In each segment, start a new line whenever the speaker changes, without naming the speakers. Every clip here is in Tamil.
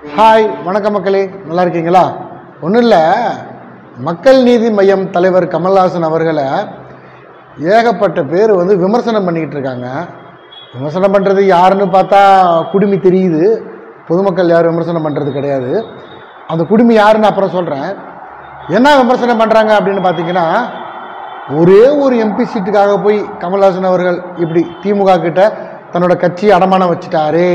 ஹாய், வணக்கம் மக்களே, நல்லா இருக்கீங்களா? ஒன்றும் இல்லை, மக்கள் நீதி மையம் தலைவர் கமல்ஹாசன் அவர்களை ஏகப்பட்ட பேர் விமர்சனம் பண்ணிக்கிட்டு இருக்காங்க. விமர்சனம் பண்ணுறது யாருன்னு பார்த்தா குடுமி தெரியுது. பொதுமக்கள் யாரும் விமர்சனம் பண்ணுறது கிடையாது. அந்த குடுமி யாருன்னு அப்புறம் சொல்கிறேன். என்ன விமர்சனம் பண்ணுறாங்க அப்படின்னு பார்த்தீங்கன்னா, ஒரே ஒரு எம்பி சீட்டுக்காக போய் கமல்ஹாசன் அவர்கள் இப்படி திமுக கிட்ட தன்னோட கட்சி அடமானம் வச்சுட்டாரே,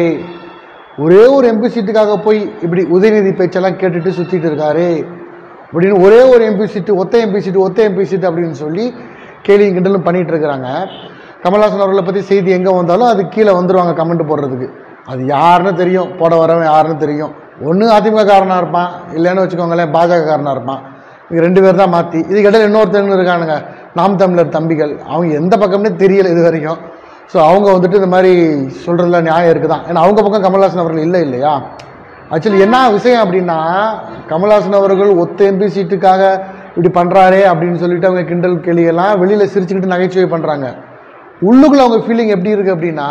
ஒரே ஒரு எம்பி சீட்டுக்காக போய் இப்படி உதயநிதி பேச்செல்லாம் கேட்டுட்டு சுற்றிட்டு இருக்காரு அப்படின்னு ஒரே ஒரு எம்பி சீட்டு, ஒத்த எம்பி சீட்டு அப்படின்னு சொல்லி கேலியும் கிண்டலும் பண்ணிகிட்டு இருக்கிறாங்க. கமல்ஹாசன் அவர்களை பற்றி செய்தி எங்கே வந்தாலும் அது கீழே வந்துடுவாங்க கமெண்ட் போடுறதுக்கு. அது யாருன்னு தெரியும், போட வரவன் யாருன்னு தெரியும். ஒன்று அதிமுக காரனாக இருப்பான், இல்லைன்னு வச்சுக்கோங்களேன் பாஜக காரனாக இருப்பான். இது ரெண்டு பேர் தான் மாற்றி. இதுக்கு இடையில இன்னொருத்தர் இருக்கானுங்க, நாம் தமிழர் தம்பிகள். அவங்க எந்த பக்கம்னே தெரியல இது வரைக்கும். ஸோ அவங்க இந்த மாதிரி சொல்கிறதுல நியாயம் இருக்குதான். ஏன்னா அவங்க பக்கம் கமல்ஹாசன் அவர்கள் இல்லையா? ஆக்சுவலி என்ன விஷயம் அப்படின்னா, கமல்ஹாசன் அவர்கள் ஒத்த எம்பி சீட்டுக்காக இப்படி பண்ணுறாரே அப்படின்னு சொல்லிட்டு அவங்க கிண்டல் கேலியெல்லாம் வெளியில் சிரிச்சுக்கிட்டு நகைச்சுவை பண்ணுறாங்க. உள்ளுக்குள்ள அவங்க ஃபீலிங் எப்படி இருக்குது அப்படின்னா,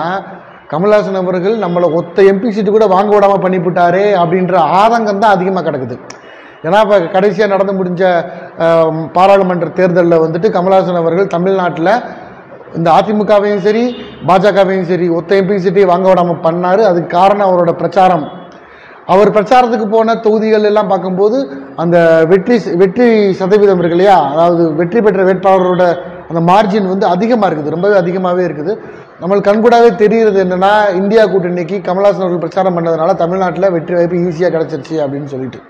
கமல்ஹாசன் அவர்கள் நம்மளை ஒத்த எம்பி சீட்டு கூட வாங்க விடாமல் பண்ணிவிட்டாரே அப்படின்ற ஆதங்கம் தான் அதிகமாக கிடக்குது. ஏன்னா இப்போ கடைசியாக நடந்து முடிஞ்ச பாராளுமன்ற தேர்தலில் கமல்ஹாசன் அவர்கள் தமிழ்நாட்டில் இந்த அதிமுகவையும் சரி பாஜகவையும் சரி ஒத்த எம்பி சீட்டை வாங்க விடாமல் பண்ணார். அதுக்கு காரணம் அவரோட பிரச்சாரம். அவர் பிரச்சாரத்துக்கு போன தொகுதிகள் எல்லாம் பார்க்கும்போது அந்த வெற்றி சதவீதம் இருக்கு இல்லையா, அதாவது வெற்றி பெற்ற வேட்பாளரோட அந்த மார்ஜின் அதிகமாக இருக்குது, ரொம்பவே அதிகமாகவே இருக்குது. நம்மளுக்கு கண்கூடாவே தெரிகிறது என்னென்னா, இந்தியா கூட்டணிக்கு கமல்ஹாசன் அவர்கள் பிரச்சாரம் பண்ணதுனால தமிழ்நாட்டில் வெற்றி வாய்ப்பு ஈஸியாக கிடச்சிருச்சு அப்படின்னு சொல்லிட்டு,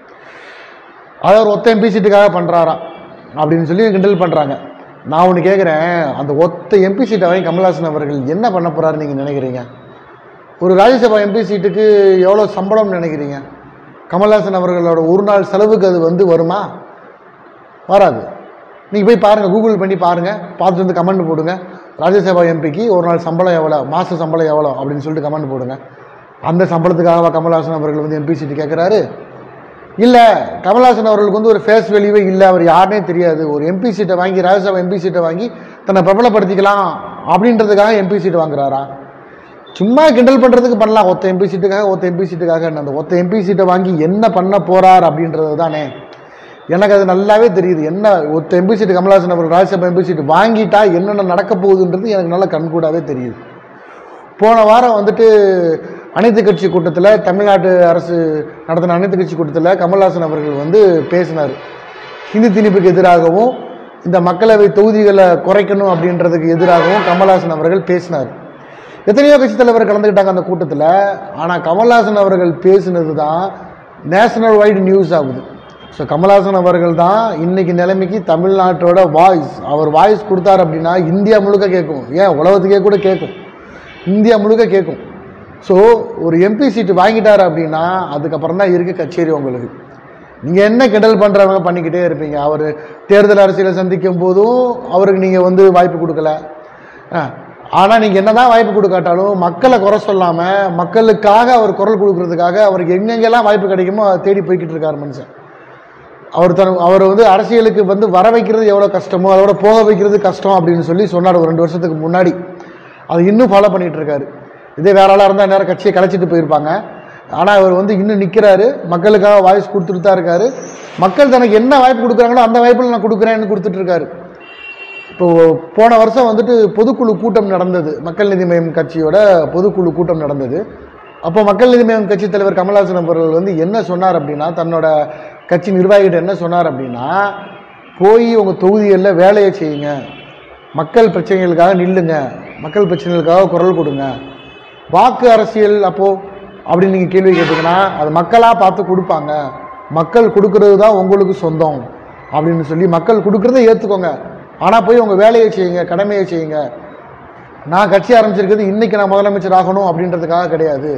அதாவது ஒத்த எம்பி சீட்டுக்காக பண்ணுறாராம் அப்படின்னு சொல்லி கிண்டல் பண்ணுறாங்க. நான் ஒன்று கேட்குறேன், அந்த ஒத்த எம்பி சீட்டை வாங்கி கமல்ஹாசன் அவர்கள் என்ன பண்ண போகிறாரு நீங்கள் நினைக்கிறீங்க? ஒரு ராஜ்யசபா எம்பி சீட்டுக்கு எவ்வளோ சம்பளம்னு நினைக்கிறீங்க? கமல்ஹாசன் அவர்களோட ஒரு நாள் செலவுக்கு அது வருமா? வராது. நீங்கள் போய் பாருங்கள், கூகுள் பண்ணி பாருங்கள், பார்த்துட்டு கமெண்ட் போடுங்க. ராஜ்யசபா எம்பிக்கு ஒரு நாள் சம்பளம் எவ்வளோ, மாத சம்பளம் எவ்வளோ அப்படின்னு சொல்லிட்டு கமெண்ட் போடுங்க. அந்த சம்பளத்துக்காக கமல்ஹாசன் அவர்கள் எம்பி சீட்டு கேட்குறாரு? இல்லை, கமல்ஹாசன் அவர்களுக்கு ஒரு ஃபேஸ் வேல்யூவே இல்லை, அவர் யாருனே தெரியாது. ஒரு எம்பி சீட்டை வாங்கி, ராஜ்யசபா எம்பி சீட்டை வாங்கி தன்னை பிரபலப்படுத்திக்கலாம் அப்படின்றதுக்காக எம்பி சீட்டு வாங்குறாரா? சும்மா கிண்டல் பண்ணுறதுக்கு பண்ணலாம், ஒத்த எம்பி சீட்டுக்காக. அந்த ஒத்த எம்பி சீட்டை வாங்கி என்ன பண்ண போகிறார் அப்படின்றது தானே எனக்கு அது நல்லாவே தெரியுது. என்ன ஒத்த எம்பி சீட்டு கமல்ஹாசன் அவர்கள் ராஜ்யசபா எம்பி சீட்டு வாங்கிட்டா என்னென்ன நடக்க போகுதுன்றது எனக்கு நல்லா கண்கூடாவே தெரியுது. போன வாரம் அனைத்து கட்சி கூட்டத்தில், தமிழ்நாட்டு அரசு நடத்தின அனைத்து கட்சி கூட்டத்தில் கமல்ஹாசன் அவர்கள் பேசினார். ஹிந்தி திணிப்புக்கு எதிராகவும் இந்த மக்களவை தொகுதிகளை குறைக்கணும் அப்படின்றதுக்கு எதிராகவும் கமல்ஹாசன் அவர்கள் பேசினார். எத்தனையோ கட்சி தலைவர் கலந்துக்கிட்டாங்க அந்த கூட்டத்தில். ஆனால் கமல்ஹாசன் அவர்கள் பேசினது தான் நேஷனல் வைடு நியூஸ் ஆகுது. ஸோ கமல்ஹாசன் அவர்கள் தான் இன்னைக்கு நிலைமைக்கு தமிழ்நாட்டோட வாய்ஸ். அவர் வாய்ஸ் கொடுத்தார் அப்படின்னா இந்தியா முழுக்க கேட்கும், ஏன் உலகத்துக்கே கூட கேட்கும், இந்தியா முழுக்க கேட்கும். ஸோ ஒரு எம்பி சீட்டு வாங்கிட்டார் அப்படின்னா அதுக்கப்புறம் தான் இருக்குது கச்சேரி உங்களுக்கு. நீங்கள் என்ன கிண்டல் பண்ணுறவங்க பண்ணிக்கிட்டே இருப்பீங்க. அவர் தேர்தல் அரசியலை சந்திக்கும் போதும் அவருக்கு நீங்கள் வாய்ப்பு கொடுக்கல. ஆனால் நீங்கள் என்ன தான் வாய்ப்பு கொடுக்காட்டாலும் மக்களை குறை சொல்லாமல் மக்களுக்காக அவர் குரல் கொடுக்கறதுக்காக அவருக்கு எங்கெங்கெல்லாம் வாய்ப்பு கிடைக்குமோ அதை தேடி போய்கிட்டு இருக்கார் மனுஷன். அவர் அரசியலுக்கு வர வைக்கிறது எவ்வளோ கஷ்டமோ அதோட போக வைக்கிறது கஷ்டம் அப்படின்னு சொல்லி சொன்னார் ஒரு 2 வருஷத்துக்கு முன்னாடி. அது இன்னும் ஃபாலோ பண்ணிகிட்டு இருக்காரு. இதே வேற ஆளாக இருந்தால் நேரம் கட்சியை கலைச்சிட்டு போயிருப்பாங்க. ஆனால் அவர் இன்னும் நிற்கிறாரு, மக்களுக்காக வாய்ஸ் கொடுத்துட்டு தான் இருக்காரு. மக்கள் தனக்கு என்ன வாய்ப்பு கொடுக்குறாங்களோ அந்த வாய்ப்பில் நான் கொடுக்குறேன்னு கொடுத்துட்டு இருக்காரு. இப்போது போன வருஷம் பொதுக்குழு கூட்டம் நடந்தது, மக்கள் நீதி மையம் கட்சியோட பொதுக்குழு கூட்டம் நடந்தது. அப்போ மக்கள் நீதி மையம் கட்சி தலைவர் கமல்ஹாசன் அவர்கள் என்ன சொன்னார் அப்படின்னா, தன்னோட கட்சி நிர்வாகிகிட்ட என்ன சொன்னார் அப்படின்னா, போய் உங்கள் தொகுதிகளில் வேலையை செய்யுங்க, மக்கள் பிரச்சனைகளுக்காக நில்லுங்க, மக்கள் பிரச்சனைகளுக்காக குரல் கொடுங்க. வாக்கு அரசியல் அப்போது அப்படின்னு நீங்கள் கேள்வி கேட்டிங்கன்னா அது மக்களாக பார்த்து கொடுப்பாங்க, மக்கள் கொடுக்கறது தான் உங்களுக்கு சொந்தம் அப்படின்னு சொல்லி மக்கள் கொடுக்குறத ஏற்றுக்கோங்க. ஆனால் போய் உங்கள் வேலையை செய்யுங்க, கடமையை செய்யுங்க. நான் கட்சி ஆரம்பிச்சிருக்கிறது இன்றைக்கி நான் முதலமைச்சர் ஆகணும் அப்படின்றதுக்காக கிடையாது,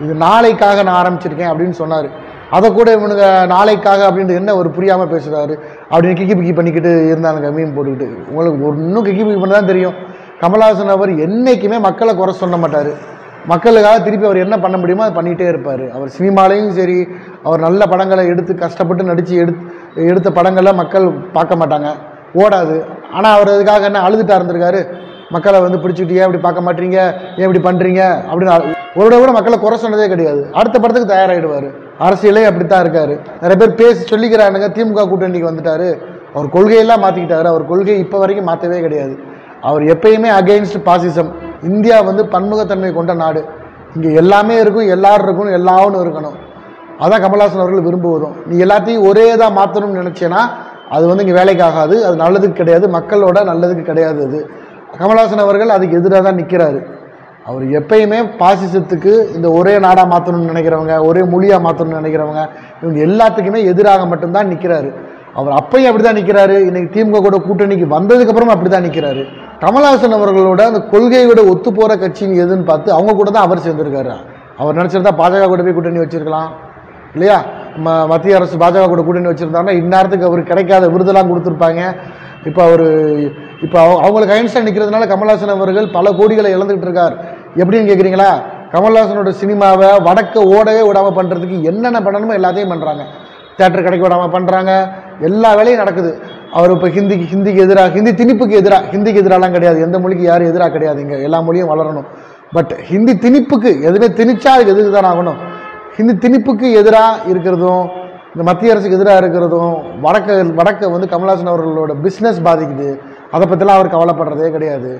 இது நாளைக்காக நான் ஆரம்பிச்சிருக்கேன் அப்படின்னு சொன்னார். அதை கூட இவனுங்க நாளைக்காக அப்படின்ட்டு என்ன ஒரு புரியாமல் பேசுகிறாரு அப்படின்னு கிக்கி பிக்கி பண்ணிக்கிட்டு இருந்தானுங்க, மீன் போட்டுக்கிட்டு. உங்களுக்கு இன்னும் கிக்கி பிக்கி பண்ண தான் தெரியும். கமல்ஹாசன் அவர் என்றைக்குமே மக்களை குறை சொல்ல மாட்டார். மக்களுக்காக திருப்பி அவர் என்ன பண்ண முடியுமோ அதை பண்ணிகிட்டே இருப்பார். அவர் சினிமாலையும் சரி, அவர் நல்ல படங்களை எடுத்து கஷ்டப்பட்டு நடித்து எடுத்த படங்களை மக்கள் பார்க்க மாட்டாங்க, ஓடாது. ஆனால் அவர் அதுக்காக என்ன அழுதுட்டா இருந்திருக்காரு, மக்களை பிடிச்சிக்கிட்டு ஏன் இப்படி பார்க்க மாட்டீங்க, ஏன் இப்படி பண்ணுறீங்க அப்படின்னு ஒரு கூட மக்களை குறை சொன்னதே கிடையாது. அடுத்த படத்துக்கு தயாராகிடுவார். அரசியலே அப்படித்தான் இருக்காரு. நிறைய பேர் பேசி சொல்லிக்கிறானுங்க திமுக கூட்டணிக்கு வந்துட்டாரு, அவர் கொள்கையெல்லாம் மாற்றிக்கிட்டாரு. அவர் கொள்கை இப்போ வரைக்கும் மாற்றவே கிடையாது. அவர் எப்பயுமே அகெயின்ஸ்ட் பாசிசம். இந்தியா வந்து பன்முகத்தன்மை கொண்ட நாடு, இங்கே எல்லாமே இருக்கும், எல்லாரும் இருக்கணும், எல்லாரும் இருக்கணும். அதான் கமல்ஹாசன் அவர்கள் விரும்புவதும். நீ எல்லாத்தையும் ஒரே தான் மாற்றணும்னு நினச்சேன்னா அது வந்து இங்கே வேலைக்கு ஆகாது, அது நல்லதுக்கு கிடையாது, மக்களோட நல்லதுக்கு கிடையாது. அது கமல்ஹாசன் அவர்கள் அதுக்கு எதிராக தான் நிற்கிறாரு. அவர் எப்பயுமே பாசிசத்துக்கு, இந்த ஒரே நாடாக மாற்றணும்னு நினைக்கிறவங்க, ஒரே மொழியாக மாற்றணும்னு நினைக்கிறவங்க, இவங்க எல்லாத்துக்குமே எதிராக மட்டும்தான் நிற்கிறாரு. அவர் அப்பையும் அப்படி தான் நிற்கிறாரு. இன்னைக்கு திமுக கூட கூட்டணிக்கு வந்ததுக்கப்புறம் அப்படி தான் நிற்கிறாரு. கமல்ஹாசன் அவர்களோட அந்த கொள்கையோட ஒத்து போகிற கட்சின்னு எதுன்னு பார்த்து அவங்க கூட தான் அவர் சேர்ந்துருக்காரு. அவர் நினச்சிருந்தா பாஜக கூட போய் கூட்டணி வச்சிருக்கலாம் இல்லையா? மத்திய அரசு பாஜக கூட கூட்டணி வச்சுருந்தாங்கன்னா இந்நேரத்துக்கு அவருக்கு கிடைக்காத விருதெல்லாம் கொடுத்துருப்பாங்க. இப்போ அவங்களுக்கு அகைன்ஸ்டாக நிற்கிறதுனால கமல்ஹாசன் அவர்கள் பல கோடிகளை இழந்துகிட்டு இருக்கார். எப்படின்னு கேட்குறீங்களா? கமல்ஹாசனோட சினிமாவை வடக்க ஓடவே விடாமல் பண்ணுறதுக்கு என்னென்ன பண்ணணுமோ எல்லாத்தையும் பண்ணுறாங்க. தேட்டர் கிடைக்க விடாமல் பண்ணுறாங்க, எல்லா வேலையும் நடக்குது. அவர் இப்போ ஹிந்திக்கு எதிராக, ஹிந்தி திணிப்புக்கு எதிராக, ஹிந்திக்கு எதிராலாம் கிடையாது, எந்த மொழிக்கு யாரும் எதிராக கிடையாது, இங்கே எல்லா மொழியும் வளரணும். பட் ஹிந்தி திணிப்புக்கு எதுவுமே திணிச்சா அதுக்கு எதுக்கு தான் ஆகணும். ஹிந்தி திணிப்புக்கு எதிராக இருக்கிறதும், இந்த மத்திய அரசுக்கு எதிராக இருக்கிறதும், வடக்க வந்து கமல்ஹாசன் அவர்களோட பிஸ்னஸ் பாதிக்குது. அதை பற்றிலாம் அவர் கவலைப்படுறதே கிடையாது.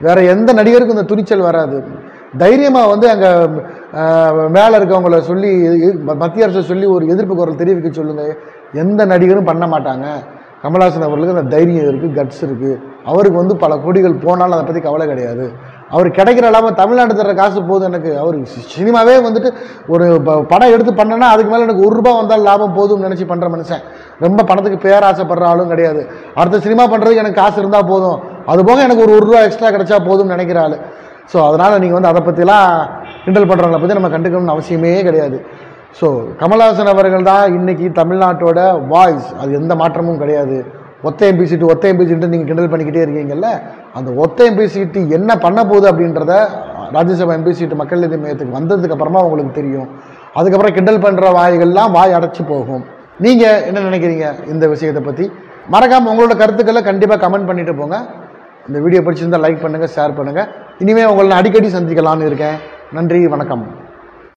வேற எந்த நடிகருக்கும் இந்த துணிச்சல் வராது. தைரியமாக வந்து அங்கே மேலே இருக்கவங்கள சொல்லி, மத்திய அரசு சொல்லி ஒரு எதிர்ப்பு குரல் தெரிவிக்க சொல்லுங்கள். எந்த நடிகரும் பண்ண மாட்டாங்க. கமல்ஹாசன் அவர்களுக்கு அந்த தைரியம் இருக்குது, கட்ஸ் இருக்குது. அவருக்கு வந்து பல கோடிகள் போனாலும் அதை பற்றி கவலை கிடையாது. அவர் கிடைக்கிற இல்லாமல் தமிழ்நாடு தர காசு போதும் எனக்கு. அவர் சினிமாவே வந்துட்டு ஒரு படம் எடுத்து பண்ணனா அதுக்கு மேலே எனக்கு ₹1 வந்தால் லாபம் போதும்னு நினச்சி பண்ணுற மனுஷன். ரொம்ப பணத்துக்கு பேராசைப்படுற ஆளும் கிடையாது. அடுத்த சினிமா பண்ணுறதுக்கு எனக்கு காசு இருந்தால் போதும், அதுபோக எனக்கு ஒரு ₹1 எக்ஸ்ட்ரா கிடைச்சா போதும்னு நினைக்கிற ஆள். ஸோ அதனால் நீங்கள் வந்து அதை பற்றிலாம் கிண்டல் பண்ணுறவங்களை பற்றி நம்ம கண்டுக்கணும்னு அவசியமே கிடையாது. ஸோ கமல்ஹாசன் அவர்கள் தான் இன்றைக்கி தமிழ்நாட்டோட வாய்ஸ். அது எந்த மாற்றமும் கிடையாது. ஒத்த எம்பி சீட்டு நீங்கள் கிண்டல் பண்ணிக்கிட்டே இருக்கீங்கல்ல, அந்த ஒத்த எம்பி சீட்டு என்ன பண்ண போகுது அப்படின்றத ராஜ்யசபா எம்பி சீட்டு மக்கள் நீதி மையத்துக்கு வந்ததுக்கு அப்புறமா உங்களுக்கு தெரியும். அதுக்கப்புறம் கிண்டல் பண்ணுற வாய்கள்லாம் வாய் அடைச்சி போகும். நீங்கள் என்ன நினைக்கிறீங்க இந்த விஷயத்தை பற்றி? மறக்காமல் உங்களோட கருத்துக்களை கண்டிப்பாக கமெண்ட் பண்ணிட்டு போங்க. இந்த வீடியோ பிடிச்சிருந்தால் லைக் பண்ணுங்கள், ஷேர் பண்ணுங்கள். இனிமேல் உங்களை அடிக்கடி சந்திக்கலான்னு இருக்கேன். நன்றி, வணக்கம்.